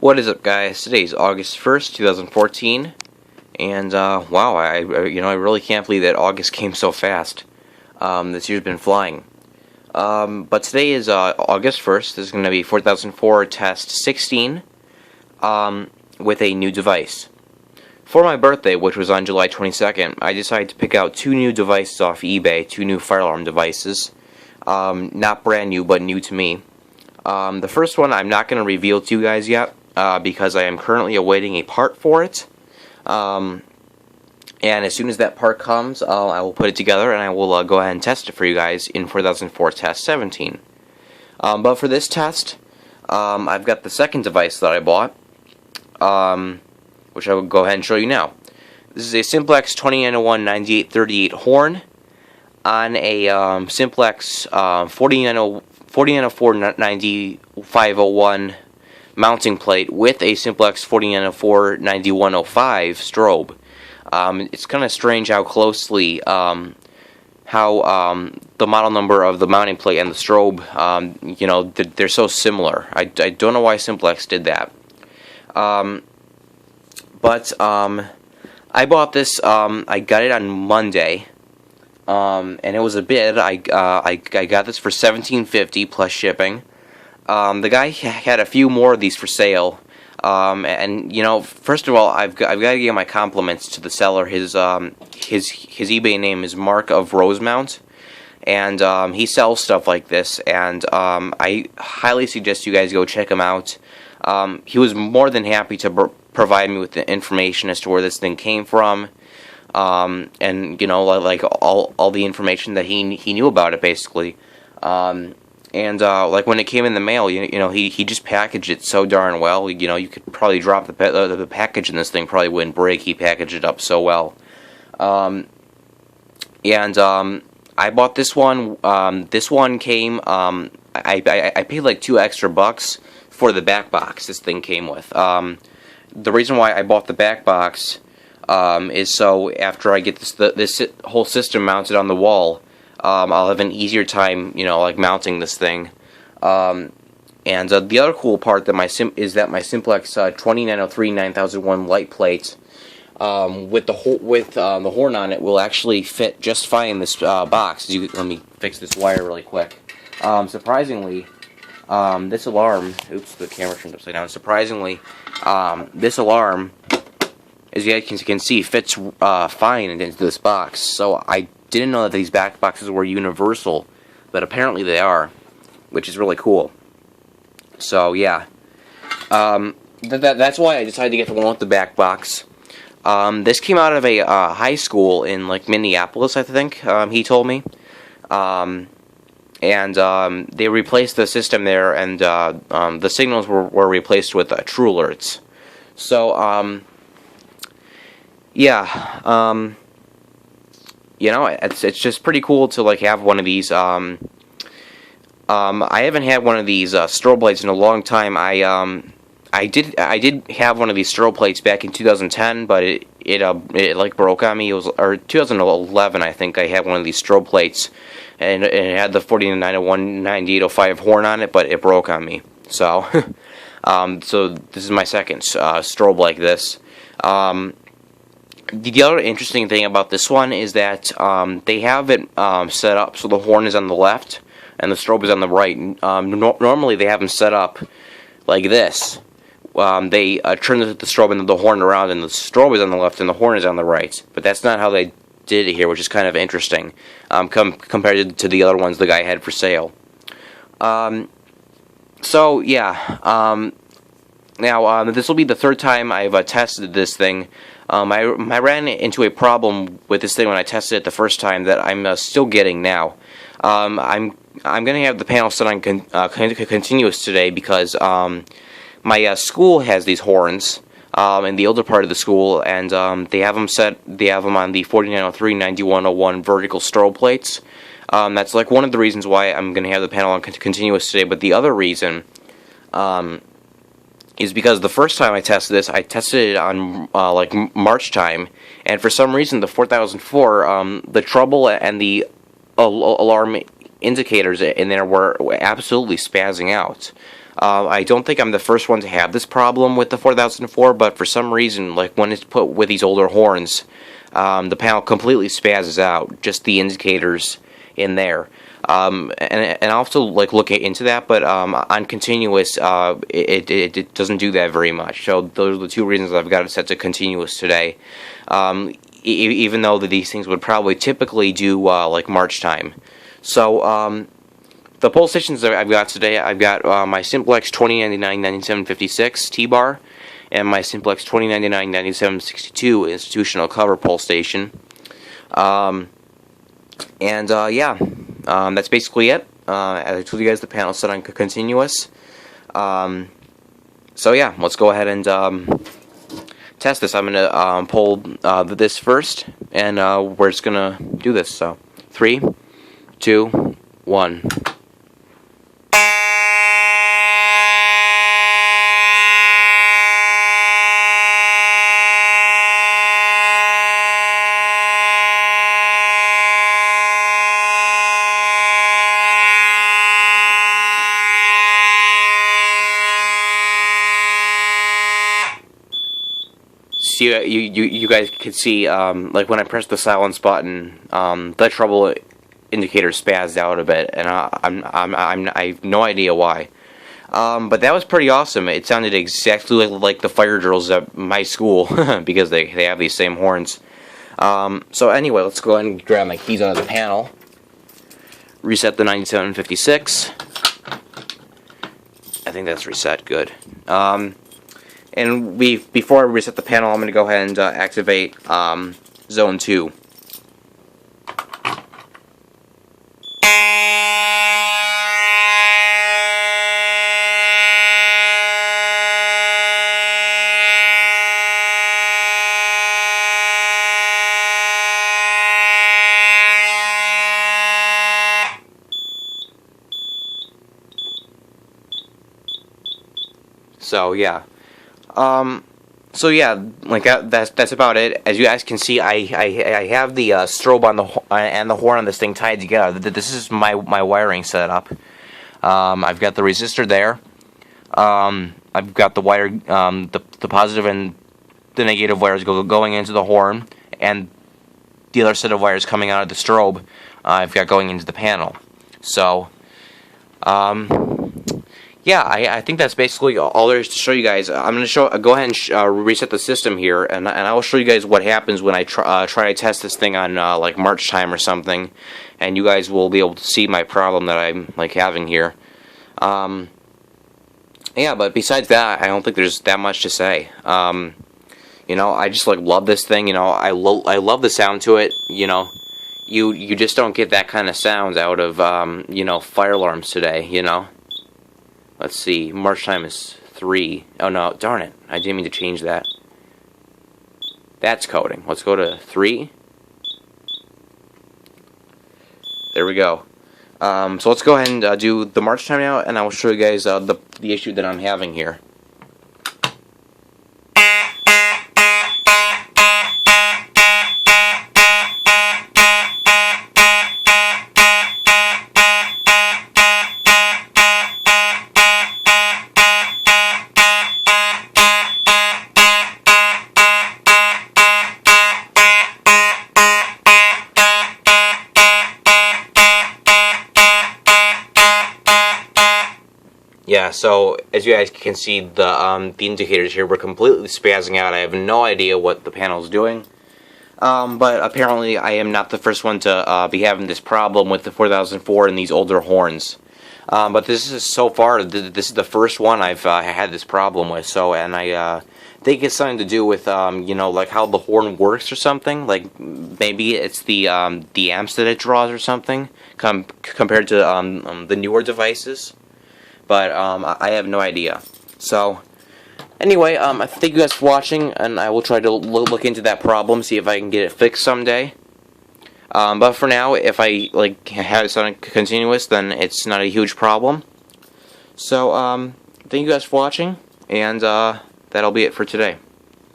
What is up, guys? Today's August 1st, 2014, and wow, I really can't believe that August came so fast. This year's been flying. But today is August 1st. This is going to be 4004 test 16 with a new device. For my birthday, which was on July 22nd, I decided to pick out two new devices off eBay, two new fire alarm devices. Not brand new, but new to me. The first one I'm not going to reveal to you guys yet, because I am currently awaiting a part for it. And as soon as that part comes, I will put it together and I will go ahead and test it for you guys in 4004 test 17. But for this test, I've got the second device that I bought, which I will go ahead and show you now. This is a Simplex 2091 9838 horn on a Simplex 4004 9501 mounting plate with a Simplex 4004 9105 strobe. It's kind of strange how closely the model number of the mounting plate and the strobe, they're so similar. I don't know why Simplex did that. But I bought this. I got it on Monday, and it was a bid. I got this for $17.50 plus shipping. The guy had a few more of these for sale, and first of all, I've got to give my compliments to the seller. His eBay name is Mark of Rosemount, and he sells stuff like this. And I highly suggest you guys go check him out. He was more than happy to provide me with the information as to where this thing came from, and like all the information that he knew about it, basically. And like when it came in the mail, he just packaged it so darn well. You could probably drop the package and this thing probably wouldn't break. He packaged it up so well. I bought this one. This one came. I paid like $2 extra for the back box this thing came with. The reason why I bought the back box is so after I get this whole system mounted on the wall, I'll have an easier time, like mounting this thing. And the other cool part that my Simplex 2903 9001 light plate with the horn on it will actually fit just fine in this box. Let me fix this wire really quick. Surprisingly, this alarm. Oops, the camera turned upside down. Surprisingly, this alarm, as you guys can see, fits fine into this box. So I didn't know that these back boxes were universal, but apparently they are, which is really cool. So yeah, that's why I decided to get the one with the back box. This came out of a high school in like Minneapolis, I think. He told me, and they replaced the system there, and the signals were replaced with True Alerts. So yeah. It's just pretty cool to like have one of these. I haven't had one of these strobe lights in a long time. I did have one of these strobe plates back in 2010, but it like broke on me. It was 2011, I think. I had one of these strobe plates, and it had the 4901 9805 horn on it, but it broke on me. So, so this is my second strobe like this. The other interesting thing about this one is that they have it set up so the horn is on the left and the strobe is on the right. Normally they have them set up like this. They turn the strobe and the horn around, and the strobe is on the left and the horn is on the right. But that's not how they did it here, which is kind of interesting compared to the other ones the guy had for sale. So yeah, now this will be the third time I've tested this thing. I ran into a problem with this thing when I tested it the first time that I'm still getting now. I'm going to have the panel set on continuous today because my school has these horns in the older part of the school, and they have them on the 4903 9101 vertical strobe plates. That's like one of the reasons why I'm going to have the panel on continuous today. But the other reason is because the first time I tested this, I tested it on like March time, and for some reason the 4004, the trouble and the alarm indicators in there were absolutely spazzing out. I don't think I'm the first one to have this problem with the 4004, but for some reason, like when it's put with these older horns, the panel completely spazzes out, just the indicators in there. And I also like look into that, but on continuous, it doesn't do that very much. So those are the two reasons I've got it set to continuous today. Even though these things would probably typically do like March time. So the pole stations that I've got today, I've got my Simplex 2099-9756 T-bar and my Simplex 2099-9762 institutional cover pole station. Yeah, that's basically it. As I told you guys, the panel's set on continuous. So yeah, let's go ahead and test this. I'm gonna pull this first, and we're just gonna do this. So 3, 2, 1. So you guys can see, like when I press the silence button, the trouble indicator spazzed out a bit, and I have no idea why. But that was pretty awesome. It sounded exactly like the fire drills at my school because they have these same horns. So anyway, let's go ahead and grab my keys out of the panel. Reset the 9756. I think that's reset. Good. And before I reset the panel, I'm going to go ahead and activate Zone 2. So yeah. So yeah, like that's about it. As you guys can see, I have the strobe on and the horn on this thing tied together. This is my wiring setup. I've got the resistor there. I've got the wire, the positive and the negative wires going into the horn, and the other set of wires coming out of the strobe. I've got going into the panel. So, yeah, I think that's basically all there is to show you guys. I'm going to go ahead and reset the system here, and I will show you guys what happens when I try to test this thing on like March time or something, and you guys will be able to see my problem that I'm like having here. Yeah, but besides that, I don't think there's that much to say. You know, I just like love this thing. You know, I love the sound to it. You know, you just don't get that kind of sound out of you know, fire alarms today. You know. Let's see, March time is 3. Oh no, darn it. I didn't mean to change that. That's coding. Let's go to 3. There we go. So let's go ahead and do the March time now, and I will show you guys the issue that I'm having here. Yeah, so as you guys can see, the indicators here were completely spazzing out. I have no idea what the panel is doing. But apparently I am not the first one to be having this problem with the 4004 and these older horns. But this is so far, this is the first one I've had this problem with. So, and I think it's something to do with you know, like how the horn works or something. Like maybe it's the amps that it draws or something compared to the newer devices. But I have no idea. So anyway, thank you guys for watching, and I will try to look into that problem, see if I can get it fixed someday. But for now, if I like have it on continuous, then it's not a huge problem. So thank you guys for watching, and that'll be it for today.